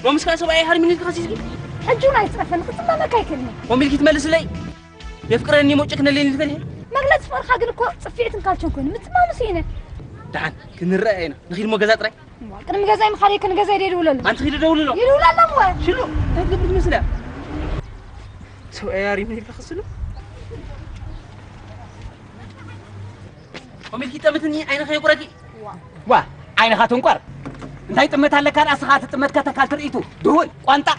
ومسكان سبعي هاري من الخسيس حجونا يترفن قسم ما كايكلني وملكي تملس لي يفكرني موجكنا اللي نتفله مغلط فرخا كن كو صفيت نقالشون كون متما مسينه تعال كنرأينا نخيل مو غزات راي كن غزاي مخالي كن غزاي يدولل انت خيل دولل يدولل لا شنو هاد بالمسلا سبعي هاري من الخسلو وملكي تمتني عين خي قرقي وا عين خاتون قر انتي تمت لك انا اسخات تمت كتكال تريتو دهول قانتا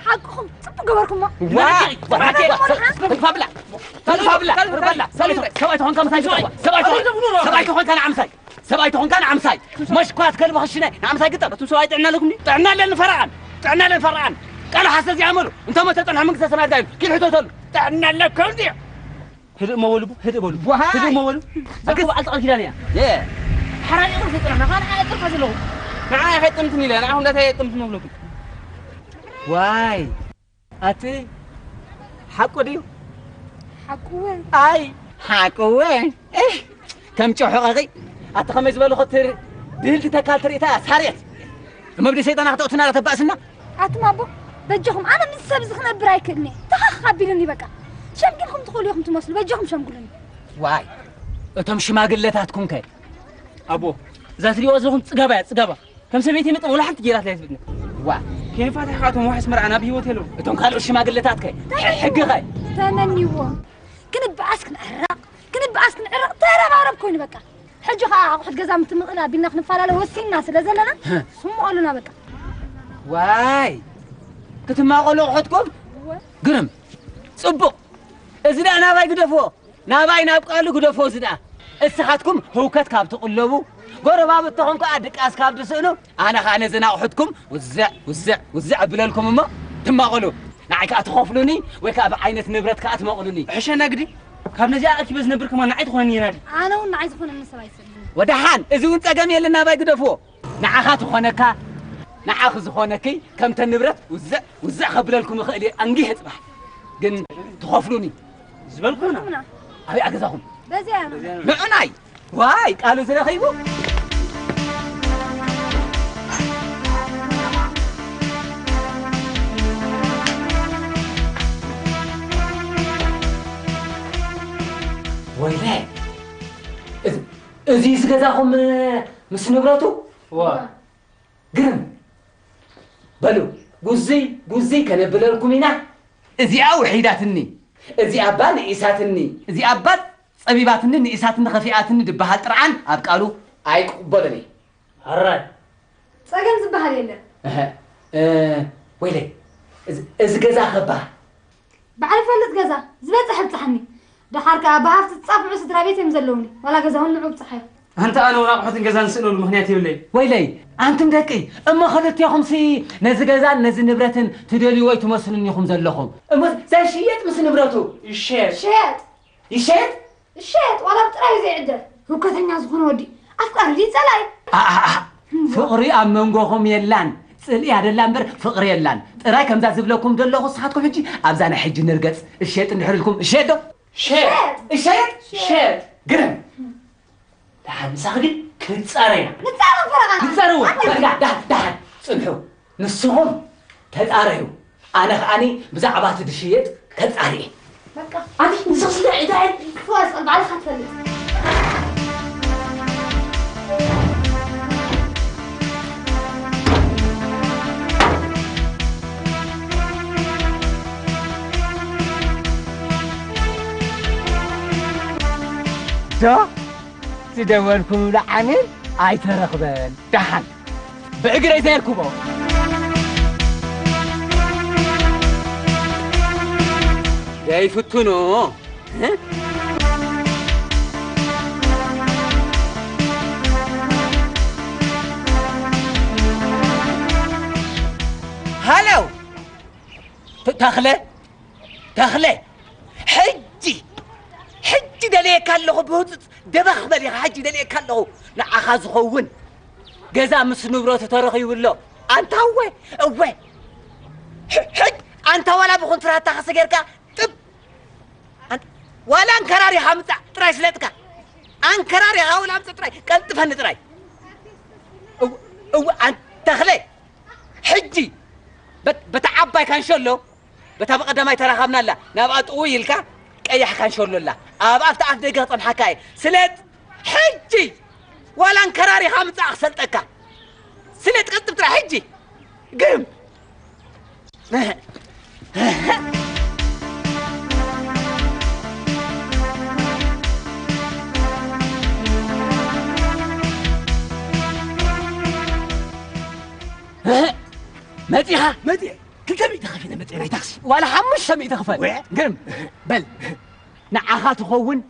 حقكم صب قبركم وا فابلا فابلا سويت هون كم ساي سويت هون كان عمساي سويت هون كان عمساي مش كوات كلب خشنا عمساي قطب تو سويت عنا لكم طعنا لنا فرعان قالوا حساس يعملوا انت ما تطلع من قصه سنه دايم كل حتوتل طعنا لكم دي هدو مولبو هدو مولو زكو على كيدانيا ايه حرام يقول في طرحنا كان على طرح زلو معايا هاي طمتني لي انا هون لا هي طمت مولكم واي اتي حقو ديو حقوين اي حقوين ايه كم حقيقي اتخمس بالو خطر دلت تكال تريتا ساريت مبدي شيطان اخطوتنا تباسنا اتمابو بجهم انا من سبز خنبر ايكلني تخخبيلني بقى شمقلكم تقولوا تمسلوا بجهم شمقلني واي اتم شماغلتاتكم كاي ابو ذات ريو زلكم صغابا كم سميتي مطم ولا حد جيرات لا يثبتنا وا كيف فاتح خاتم واحد مرعنا بهيوت يلو اتم قالوا شماغلتات كاي حق غاي تمنيوه كنت باسكن عراق ترى ما عرف كوني بقى حجو واحد غزا متمقنا بينا نفعل له وسينا سلازلنا سمو قالونا بقى واي كتما قالوا حدكم قرم صبق ازنا انا باي قدفو ناباي نابقالو قدفو زنا اسخاتكم هوكت كاب تقلبوا غربا بتخون كادق اسكاب دسنو انا خانه زنا احدكم وزع بلالكم ما تماقلو نعيك اتخوفلوني ويكا بعينت نبرت كات ماقلوني حشنا قدي كاب نجا اكبز نبر كمان نعيت خونني نادي انا ونعيت خون النسبه يسلم ودحان ازون صقم يلنا باي قدفو نعخات خونكا نعخذ خونكي كم تنبرت وزع خبلالكم خالي انغي هصبح ግን تخوفلوني زبلكونا ابي اجزاهم بزيانه معناي واي قالوا زي خيبو ويلي ازي سغزاهم مس نبرتو وا قرم بلو غزي كنبللكم هنا ازي وحيداتني ازي ابا نئساتني ازي ابا صبيباتني نئساتني خفياتني دبها طرعان ابقالو ايقبلني هراي صقم زبحال يله ويلي از غزا خبا بعرف فلت غزا زبصح بصحني دحارك ابهافت تصاف مع سدرا بيت يمزلوني ولا غزاون نعوب صحيح انت انا وراقحت غزا نسالو المهنيات يولي ويلي انتم دقي اما خلت ياكم سي نز غزا نز نبرتن تدلي وي تمسلني يكم زلخم اما زي شيت مس نبرتو الشيت ولا بطراي زي عدل هو كثنيا زخون ودي افكار دي صلاي فقري امنغوكم يلان صلي አይደለም በር ፍቅር የላን ጥራይ ከምዛ ዝብለኩም ደለኹ ስሓትኩም ሕጂ ኣብዛና ሕጂ ንርገጽ እሸጥ እንድሕርልኩም እሸጥ ግረም ታንሳግዲ ክጻረያ ክጻረው ዳ ጽንሑ ንስኹም ተጻረዩ ኣነ ኸኣኒ ብዛዕባት ድሽየጥ ከጻሪ በቃ ኣቲ ንስኽስ ዳዕዳይ ፍዋስ ባለ ኸትፈልጥ دا تدوركم لعمل اي ترخبن دحن بأجري زيركم يا يفتنو هلو تخلي حجي دليك الله بوت دبخ بلي حجي دليك الله نعخذ خون جزا مس نبرة ترخي ولا أنت هو حج أنت ولا بخون فرات تخسجرك طب أنت ولا أنكراري حمزة تراي سلتك أنكراري هاول حمزة تراي كنت فن تراي أنت تخلي حجي بتعباي كان شلو بتابق دماي تراخبنا لا نبقى طويل كا قيح كان شلو لا ابقى تعرف دقه حكاي سلت حجي ولا انكراري خامس اخسلتك سلت قد بترا حجي قم مديها مدي كل تبي تخفينا مدي راي تاكسي ولا حمش سمي تخفل قم بل نعخات خون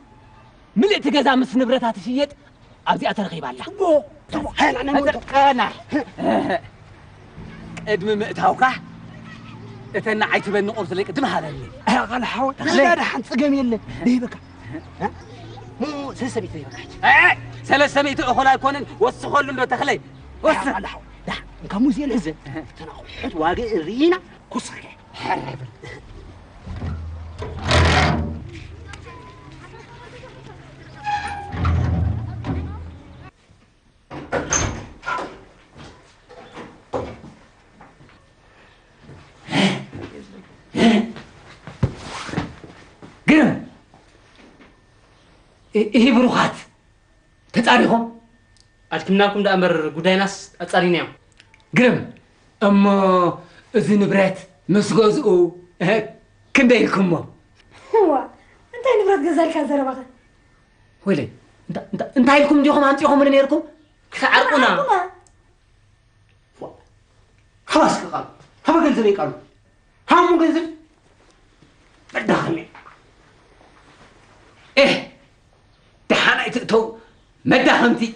ملئت جزا مس نبرتات شيت ابزي اترغيب الله بو هلا انا ادم مئتاوكا اتنا عيت بن قرص لك دم هالني قال حاول لا حنت صقم يله ديبك ها مو سلسبيت ديبك سلسميت اخونا يكونن وسخولو ندو تخلي وس قال حاول لا كمو زي العزه تناخذ واقع الرينا كسر حرب قرم إيه بروخات تتعرفهم أتكلمناكم ده أمر قداي ناس أتصارينيهم قرم أما إذن نبرات مسغوزقو كم دايلكم هو انت نبرت غزالك زربغه ويلي انت هايلكم ديهم هانتيهم من نيركم كعرقنا خلاص قال هما قنزل يقالوا هم قنزل بدخلني إيه تحانا يتقتو مدى همتي